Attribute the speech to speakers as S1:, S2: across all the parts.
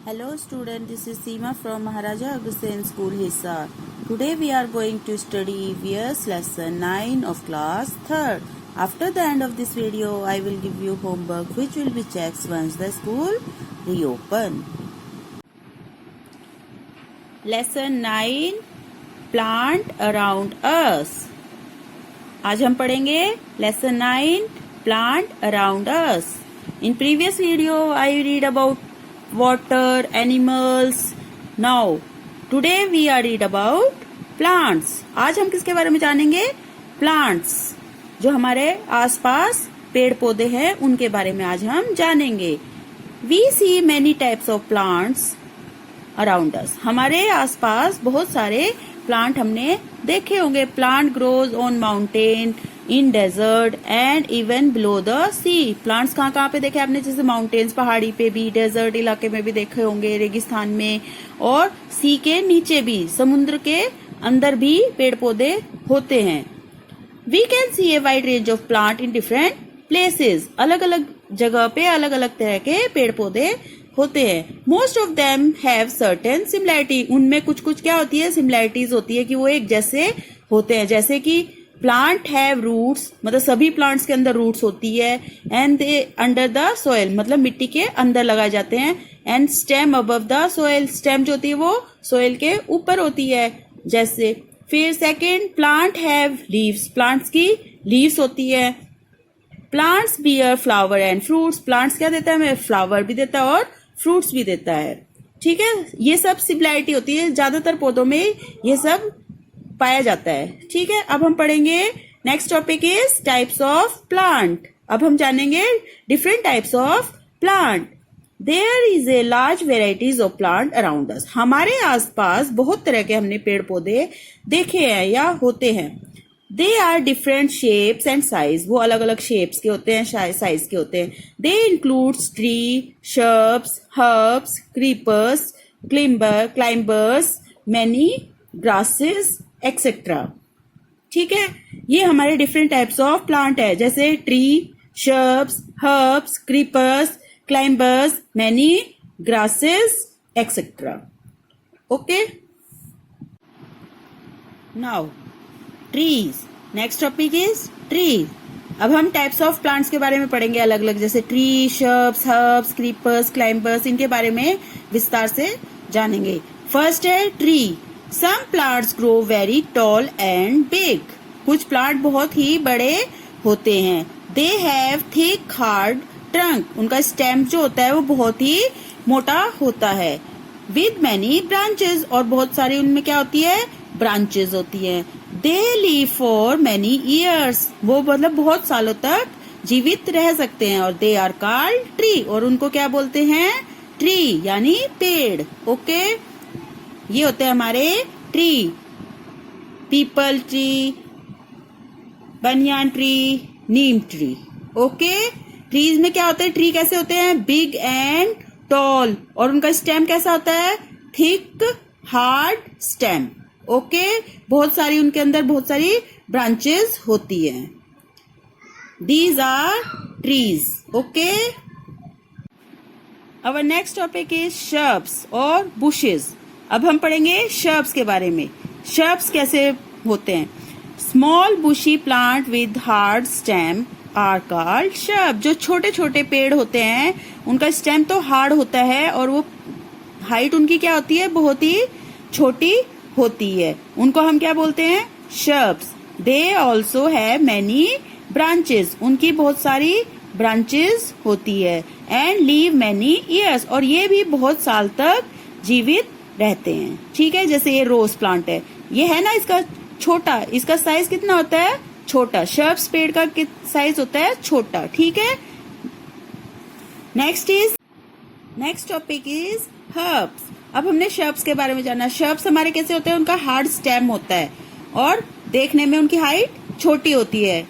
S1: Hello student, this is Seema from Maharaja Agrasen School Hisar. Today we are going to study EVS lesson 9 of class 3rd. After the end of this video, I will give you homework which will be checked once the school reopen. Lesson 9 Plant Around Us. आज हम पढ़ेंगे Lesson 9 Plant Around Us. In previous video, I read about water, animals. Now, today we are read about plants. आज हम किसके बारे में जानेंगे? Plants. जो हमारे आसपास पेड़ पौधे हैं उनके बारे में आज हम जानेंगे. We see many types of plants around us. हमारे आसपास बहुत सारे प्लांट हमने देखे होंगे. Plant grows on mountain, in desert and even below the sea. Plants कहाँ पे देखे आपने? जैसे माउंटेन्स, पहाड़ी पे भी, डेजर्ट इलाके में भी देखे होंगे, रेगिस्तान में, और सी के नीचे भी, समुद्र के अंदर भी पेड़ पौधे होते हैं. We can see a wide range of plant in different places. अलग अलग जगह पे अलग अलग तरह के पेड़ पौधे होते हैं. Most of them have certain similarity. उनमें कुछ कुछ क्या होती है? सिमिलैरिटीज होती है कि वो एक जैसे होते हैं. जैसे कि प्लांट हैव रूट्स, मतलब सभी प्लांट्स के अंदर रूट्स होती है. And they under the soil, मतलब मिट्टी के अंदर लगाए जाते हैं. And stem above the soil. Stem जो होती है वो सोइल के ऊपर होती है. जैसे फिर second, plant have leaves. Plants की लीव्स होती है. Plants bear flower and fruits. Plants क्या देता है हमें? फ्लावर भी देता है और फ्रूट्स भी देता है. ठीक है, ये सब सिमिलैरिटी होती है. ज्यादातर पौधों में ये सब पाया जाता है. ठीक है, अब हम पढ़ेंगे next topic is types of plant. अब हम जानेंगे different types of plant. There is a large varieties of plant around us. हमारे आसपास बहुत तरह के हमने पेड़ पौधे देखे हैं या होते हैं. They are different shapes and size. वो अलग अलग शेप्स के होते हैं, साइज के होते हैं. They includes tree, shrubs, herbs, creepers, climbers, many grasses etcetera. ठीक है, ये हमारे डिफरेंट टाइप्स ऑफ प्लांट है. जैसे tree, shrubs, herbs, creepers, climbers, many grasses etcetera. Okay, now trees. Next topic is trees. अब हम टाइप्स ऑफ प्लांट्स के बारे में पढ़ेंगे अलग अलग. जैसे tree, shrubs, herbs, creepers, climbers, इनके बारे में विस्तार से जानेंगे. फर्स्ट है tree. Some plants grow very tall and big. कुछ प्लांट बहुत ही बड़े होते हैं. They have thick hard trunk. उनका स्टेम जो होता है वो बहुत ही मोटा होता है. With many branches. और बहुत सारी उनमें क्या होती है? ब्रांचेस होती है. They live for many years. वो मतलब बहुत सालों तक जीवित रह सकते हैं. और दे आर कॉल्ड ट्री. और उनको क्या बोलते हैं? ट्री यानी पेड़. ओके, ये होते हैं हमारे tree. Peepal tree, banyan tree, neem tree. Okay, trees में क्या होते हैं? ट्री कैसे होते हैं? Big and tall. और उनका स्टेम कैसा होता है? Thick hard stem. ओके, बहुत सारी उनके अंदर बहुत सारी ब्रांचेस होती हैं. These are trees. Okay, our next topic is shrubs और बुशेस. अब हम पढ़ेंगे शर्ब्स के बारे में. शर्ब्स कैसे होते हैं? Small bushy plant with hard stem are called shrub. जो छोटे छोटे पेड़ होते हैं उनका स्टेम तो हार्ड होता है और वो हाइट उनकी क्या होती है? बहुत ही छोटी होती है. उनको हम क्या बोलते हैं? Shrubs. They also have many branches. उनकी बहुत सारी ब्रांचेस होती है. And leave many years. और ये भी बहुत साल तक जीवित रहते हैं. ठीक है, जैसे ये रोज प्लांट है, ये है ना इसका छोटा, इसका साइज कितना होता है? छोटा. शर्ब्स पेड़ का साइज होता है छोटा. ठीक है, नेक्स्ट टॉपिक इज हर्ब्स. अब हमने शर्ब्स के बारे में जाना. शर्ब्स हमारे कैसे होते हैं? उनका हार्ड स्टेम होता है और देखने में उनकी हाइट छोटी होती है.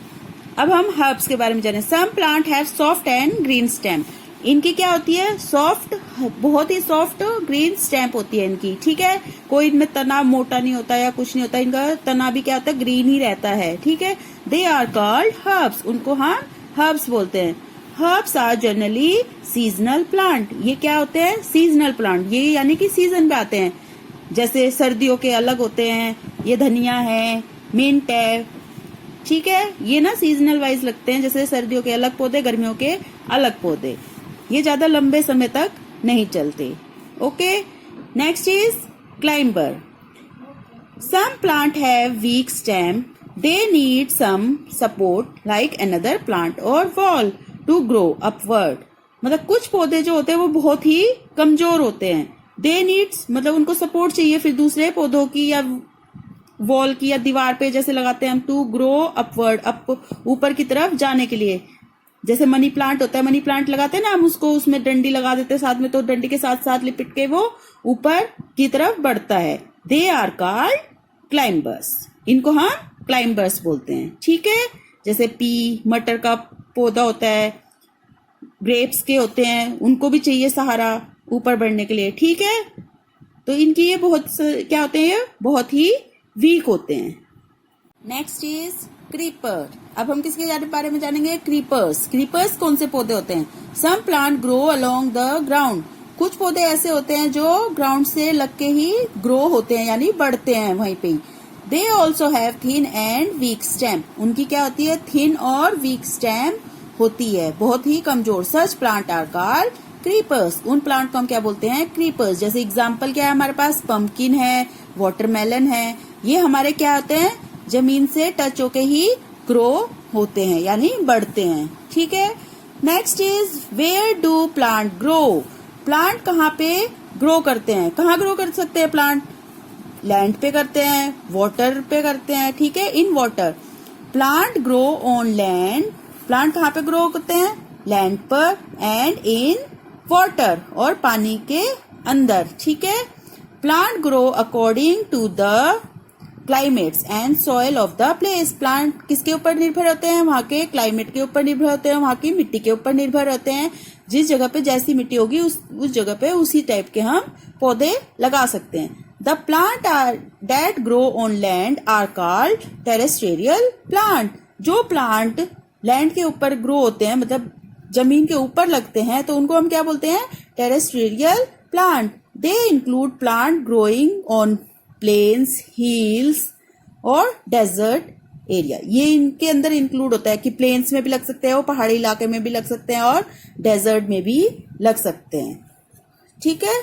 S1: अब हम हर्ब्स के बारे में जाने. Some plant have soft and green stem. इनकी क्या होती है? सॉफ्ट, बहुत ही सॉफ्ट ग्रीन स्टेम होती है इनकी. ठीक है, कोई इनमें तना मोटा नहीं होता या कुछ नहीं होता. इनका तना भी क्या होता है? ग्रीन ही रहता है. ठीक है, दे आर कॉल्ड हर्ब्स. उनको हम हर्ब्स बोलते हैं. Herbs are generally seasonal plant. ये क्या होते हैं? Seasonal plant. ये यानी कि सीजन पे आते हैं। जैसे सर्दियों के अलग होते हैं, ये धनिया है, मिंट है, ठीक है, ये ना सीजनल वाइज लगते हैं। जैसे सर्दियों के अलग पौधे, गर्मियों के अलग पौधे, ये ज्यादा लंबे समय तक नहीं चलते। Okay, next is climber. Some plant have weak stem, they need some support like another plant और वॉल टू ग्रो अपवर्ड। मतलब कुछ पौधे जो होते हैं वो बहुत ही कमजोर होते हैं। दे नीड्स मतलब उनको सपोर्ट चाहिए फिर दूसरे पौधों की या वॉल की या दीवार पे जैसे लगाते हैं हम, टू ग्रो अपवर्ड, अप ऊपर की तरफ जाने के लिए। जैसे मनी प्लांट होता है, मनी प्लांट लगाते हैं ना हम, उसको उसमें डंडी लगा देते हैं साथ में, तो डंडी के साथ साथ लिपट के वो ऊपर की तरफ बढ़ता है। They are called climbers. इनको हम क्लाइंबर्स बोलते हैं, ठीक है। जैसे पी, मटर का पौधा होता है, ग्रेप्स के होते हैं, उनको भी चाहिए सहारा ऊपर बढ़ने के लिए, ठीक है। तो इनकी ये बहुत क्या होते हैं, बहुत ही वीक होते हैं। Next is creeper. अब हम किसके बारे में जानेंगे? क्रीपर्स। क्रीपर्स कौन से पौधे होते हैं? Some plant grow along the ground. कुछ पौधे ऐसे होते हैं जो ग्राउंड से लग के ही ग्रो होते हैं, यानी बढ़ते हैं वहीं पे ही। They also have thin and weak stem. उनकी क्या होती है? थिन और वीक स्टेम होती है, बहुत ही कमजोर। सच प्लांट आर कॉल्ड क्रीपर्स। उन प्लांट को हम क्या बोलते हैं? क्रीपर्स। जैसे एग्जाम्पल क्या है हमारे पास? पंपकिन है, वाटरमेलन है। ये हमारे क्या होते हैं? जमीन से टच होके ही ग्रो होते हैं, यानी बढ़ते हैं, ठीक है। Next is where do plant grow. Plant कहाँ पे ग्रो करते हैं? कहाँ ग्रो कर सकते हैं प्लांट? लैंड पे करते हैं, वाटर पे करते हैं, ठीक है, in water. Plant grow on land. Plant कहाँ पे ग्रो करते हैं? लैंड पर। एंड इन वाटर, और पानी के अंदर, ठीक है। Plant grow according to the climates and soil of the place. Plant किसके ऊपर निर्भर होते हैं? वहाँ के क्लाइमेट के ऊपर निर्भर होते हैं, वहाँ की मिट्टी के ऊपर निर्भर होते हैं। जिस जगह पे जैसी मिट्टी होगी उस जगह पे उसी टाइप के हम पौधे लगा सकते हैं। The plant are that grow on land are called terrestrial plant. जो प्लांट लैंड के ऊपर ग्रो होते हैं, मतलब जमीन के ऊपर लगते हैं, तो उनको हम क्या बोलते हैं? Terrestrial plant. They include plant growing on plains, hills और डेजर्ट एरिया। ये इनके अंदर इंक्लूड होता है कि प्लेन्स में भी लग सकते हैं, वो पहाड़ी इलाके में भी लग सकते हैं, और डेजर्ट में भी लग सकते हैं, ठीक है।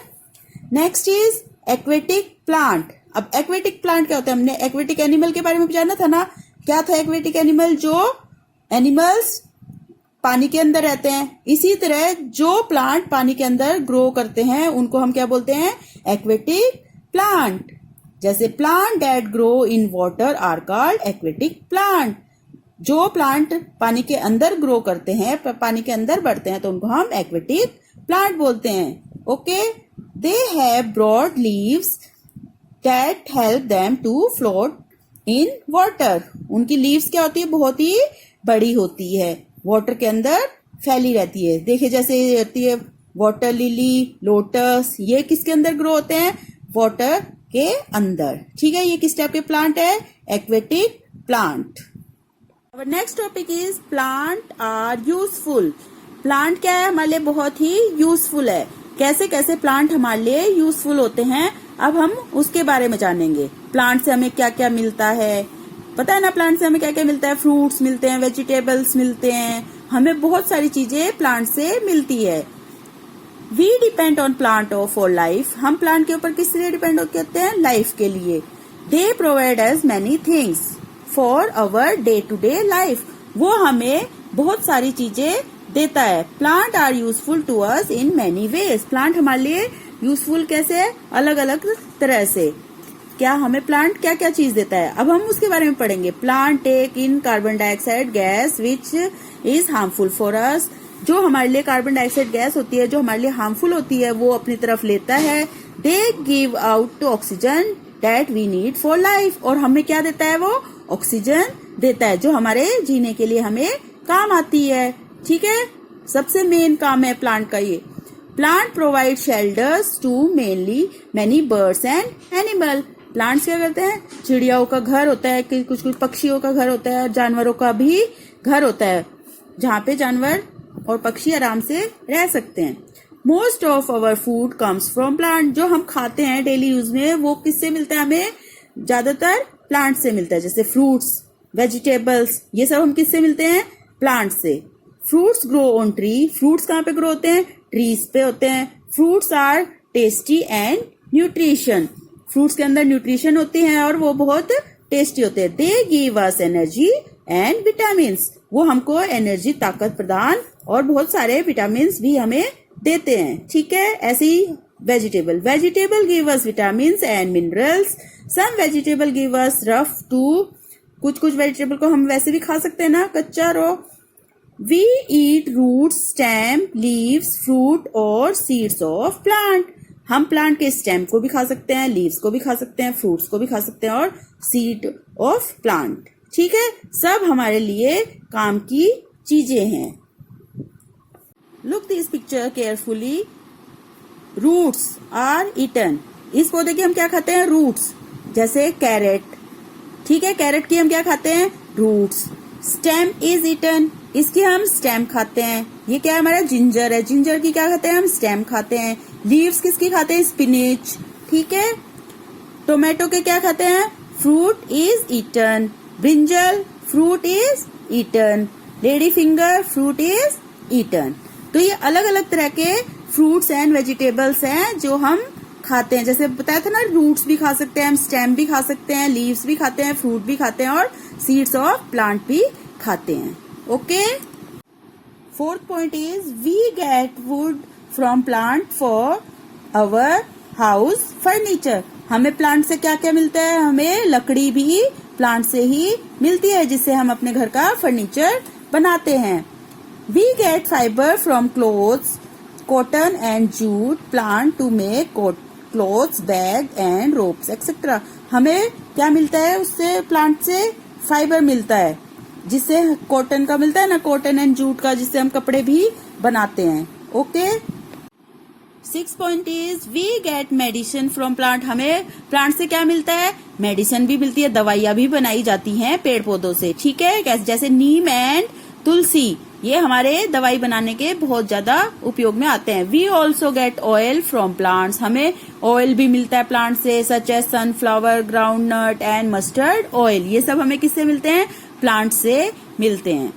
S1: Next is aquatic plant. अब एक्वेटिक प्लांट क्या होता है? हमने एक्वेटिक एनिमल के बारे में जाना था ना। क्या था एक्वेटिक एनिमल? जो एनिमल्स पानी के अंदर रहते हैं। इसी तरह जो प्लांट पानी के अंदर ग्रो करते हैं उनको हम क्या बोलते हैं? Aquatic plant. जैसे plant that grow in water are called aquatic plant. जो प्लांट पानी के अंदर ग्रो करते हैं, पानी के अंदर बढ़ते हैं, तो उनको हम एक्वेटिक प्लांट बोलते हैं, okay. They have broad leaves that help them to float in water. उनकी लीव्स क्या होती है? बहुत ही बड़ी होती है, वाटर के अंदर फैली रहती है। देखिए जैसे रहती है वाटर लिली, लोटस, ये किसके अंदर ग्रो होते हैं? वाटर के अंदर, ठीक है। ये किस टाइप के प्लांट है? Aquatic plant. अब next topic is plant are useful. Plant क्या है? हमारे लिए बहुत ही यूजफुल है। कैसे कैसे प्लांट हमारे लिए यूजफुल होते हैं, अब हम उसके बारे में जानेंगे। प्लांट से हमें क्या क्या मिलता है, पता है ना? प्लांट से हमें क्या क्या मिलता है? फ्रूट्स मिलते हैं, वेजिटेबल्स मिलते हैं, हमें बहुत सारी चीजें प्लांट से मिलती है। We depend on plant for life. हम प्लांट के ऊपर किस लिए डिपेंड होते हैं? लाइफ के लिए। They provide us many things for our day to day life. वो हमें बहुत सारी चीजें देता है। Plant are useful to us in many ways. Plant हमारे लिए यूजफुल कैसे है? अलग अलग तरह से। क्या हमें प्लांट क्या क्या चीज देता है, अब हम उसके बारे में पढ़ेंगे। Plant take in carbon dioxide gas which is harmful for us. जो हमारे लिए कार्बन डाइऑक्साइड गैस होती है, जो हमारे लिए हार्मफुल होती है, वो अपनी तरफ लेता है। They give out oxygen that we need for life. और हमें क्या देता है? वो ऑक्सीजन देता है जो हमारे जीने के लिए हमें काम आती है, ठीक है। सबसे मेन काम है प्लांट का ये। Plant provide shelters to many birds and animal. Plants क्या करते हैं? चिड़ियाओं का घर होता है, कुछ कुछ पक्षियों का घर होता है, जानवरों का भी घर होता है, जहाँ पे जानवर और पक्षी आराम से रह सकते हैं। Most of our food comes from plant. जो हम खाते हैं डेली यूज में वो किससे मिलता है हमें? ज्यादातर प्लांट से मिलता है, जैसे फ्रूट्स, वेजिटेबल्स, ये सब हम किससे मिलते हैं? प्लांट से। Fruits grow on tree. Fruits कहाँ पे ग्रो होते हैं? ट्रीज पे होते हैं। Fruits are tasty and nutrition. Fruits के अंदर न्यूट्रिशन होती है और वो बहुत टेस्टी होते हैं। They give us energy and vitamin. वो हमको एनर्जी, ताकत प्रदान और बहुत सारे विटामिन भी हमें देते हैं। ठीक है, ऐसे ही vegetable give us vitamin and minerals. Some vegetable give us rough too. कुछ वेजिटेबल को हम वैसे भी खा सकते हैं ना, कच्चा raw. We eat roots, stem, leaves, fruit और सीड्स ऑफ प्लांट। हम प्लांट के स्टेम को भी खा सकते हैं, लीव्स को भी खा सकते हैं, फ्रूट्स को भी खा सकते हैं और सीड ऑफ प्लांट। ठीक है, सब हमारे लिए काम की चीजें हैं। Look this picture carefully. Roots are eaten. इस पौधे की हम क्या खाते हैं? रूट्स। जैसे कैरेट, ठीक है, कैरेट की हम क्या खाते हैं? रूट्स। Stem is eaten. इसकी हम स्टेम खाते हैं। ये क्या है? हमारा जिंजर है। जिंजर की क्या खाते हैं हम? स्टेम खाते हैं। लीव्स किसकी खाते हैं? स्पिनिच। ठीक है, टोमेटो के क्या खाते हैं? Fruit is eaten. Brinjal, fruit is eaten. Lady finger, fruit is eaten. तो ये अलग अलग तरह के फ्रूट्स एंड वेजिटेबल्स हैं जो हम खाते हैं। जैसे बताया था ना, रूट्स भी खा सकते हैं हम, स्टेम भी खा सकते हैं, लीव्स भी खाते हैं, फ्रूट भी खाते हैं और सीड्स ऑफ प्लांट भी खाते हैं। Okay, fourth point is we get wood from plant for our house furniture. हमें प्लांट से क्या क्या मिलता है? हमें लकड़ी भी प्लांट से ही मिलती है, जिससे हम अपने घर का फर्नीचर बनाते हैं। We get fibre from clothes, cotton and jute plant to make clothes, bag and ropes etcetera. हमें क्या मिलता है उससे? प्लांट से फाइबर मिलता है, जिससे कॉटन का मिलता है ना, कॉटन एंड जूट का, जिससे हम कपड़े भी बनाते हैं। Okay, 6 point is we get medicine from plant. हमें प्लांट से क्या मिलता है? मेडिसिन भी मिलती है, दवाइयां भी बनाई जाती हैं पेड़ पौधों से। ठीक है, जैसे नीम एंड तुलसी, ये हमारे दवाई बनाने के बहुत ज्यादा उपयोग में आते हैं। We also get oil from plants. हमें ऑयल भी मिलता है प्लांट से, such as sunflower, groundnut and mustard oil. ये सब हमें किससे मिलते हैं? प्लांट से मिलते हैं।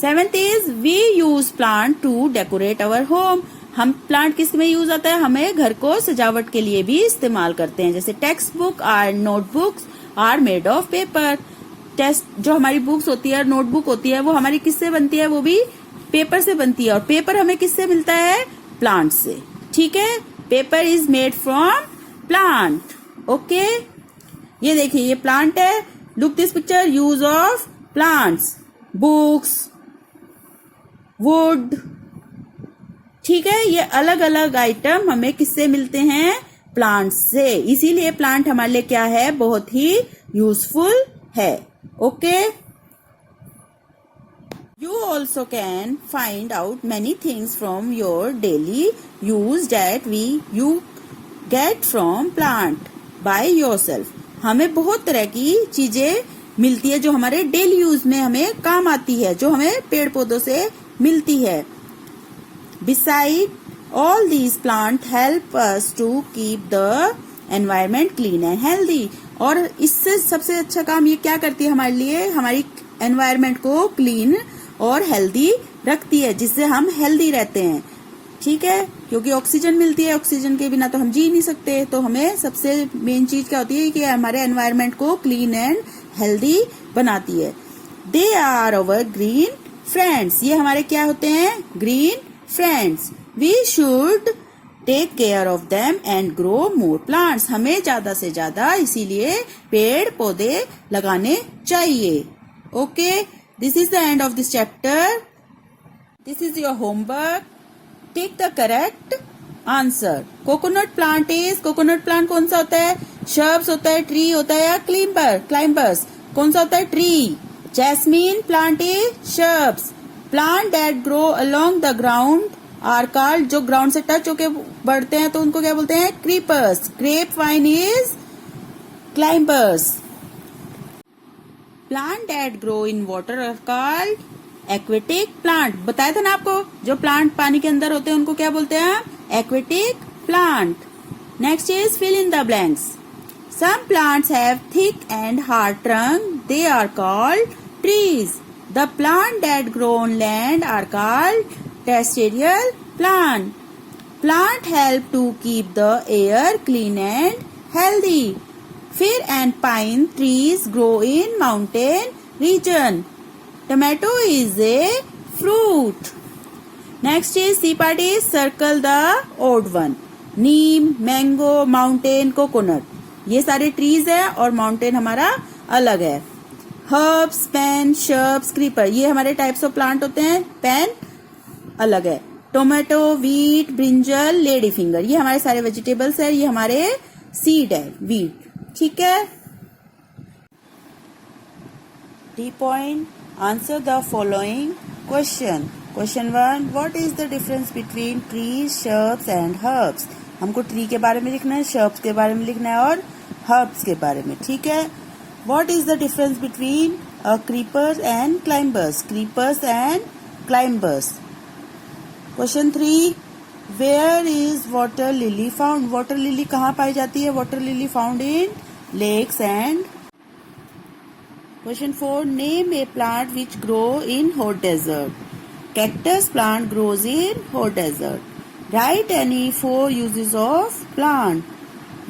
S1: 7th is we use plant to decorate our home. हम प्लांट किस में यूज आता है? हमें घर को सजावट के लिए भी इस्तेमाल करते हैं। जैसे textbook are notebooks are made of paper. Test जो हमारी बुक्स होती है, नोटबुक होती है, वो हमारी किससे बनती है? वो भी पेपर से बनती है। और पेपर हमें किससे मिलता है? प्लांट से। ठीक है, paper is made from plant. Okay, ये देखिए, ये प्लांट है। Look this picture, use of plants, books, would. ठीक है, ये अलग अलग आइटम हमें किससे मिलते हैं? प्लांट से। इसीलिए प्लांट हमारे लिए क्या है? बहुत ही यूजफुल है। Okay, you also can find out many things from your daily use that you get from plant by yourself. हमें बहुत तरह की चीजें मिलती है जो हमारे डेली यूज में हमें काम आती है, जो हमें पेड़ पौधों से मिलती है। Beside all these plants help us to keep the environment clean and healthy. और इससे सबसे अच्छा काम ये क्या करती है हमारे लिए? हमारी एनवायरमेंट को क्लीन और हेल्दी रखती है, जिससे हम हेल्दी रहते हैं। ठीक है, क्योंकि ऑक्सीजन मिलती है, ऑक्सीजन के बिना तो हम जी नहीं सकते। तो हमें सबसे मेन चीज क्या होती है कि हमारे एनवायरमेंट को क्लीन एंड हेल्दी बनाती है। They are our green friends. ये हमारे क्या होते हैं? Green friends. We should take care of them and grow more plants. हमें ज्यादा से ज्यादा इसीलिए पेड़ पौधे लगाने चाहिए। Okay, this is the end of this chapter. This is your homework. Take the correct answer. Coconut plant is, coconut plant कौन सा होता है? Shrubs होता है, tree होता है या climbers? कौन सा होता है? Tree. Jasmine plant is shrubs. Plant that grow along the ground are called, जो ground से touch होके बढ़ते हैं तो उनको क्या बोलते हैं? Creepers. Grapevine is climbers. Plant that grow in water are called aquatic plant, बताया था ना आपको, जो प्लांट पानी के अंदर होते हैं उनको क्या बोलते हैं? Aquatic plant. Next is fill in the blanks. Some plants have thick and hard trunk. They are called trees. The plants that grow on land are called terrestrial plant. Plant help to keep the air clean and healthy. Fir and pine trees grow in mountain region. Tomato is a fruit. Next is C part is circle the odd one. Neem, mango, mountain, coconut. ये सारे trees है और mountain हमारा अलग है. Herbs, pen, shrubs, creeper, ये हमारे types of plant होते हैं. पेन अलग है. Tomato, wheat, brinjal, lady finger, ये हमारे सारे वेजिटेबल्स है. ये हमारे सीड है, वीट. ठीक है. D point. Answer the following question. Question 1. What is the difference between trees, shrubs and herbs? हमको ट्री के बारे में लिखना है, शर्ब्स के बारे में लिखना है और हर्ब्स के बारे में. ठीक है. What is the difference between creepers and climbers? Creepers and climbers. Question 3. Where is water lily found? Water lily कहाँ पाई जाती है? Water lily found in lakes and. Question 4. Name a plant which grow in hot desert. Cactus plant grows in hot desert. Write any 4 uses of plant.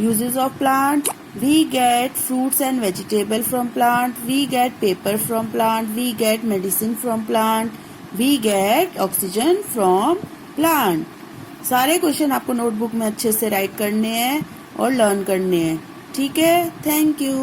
S1: Uses of plant. We get fruits and vegetable from plant. We get paper from plant. We get medicine from plant. We get oxygen from plant. सारे question आपको notebook में अच्छे से right करने हैं और learn करने हैं. ठीक है. Thank you.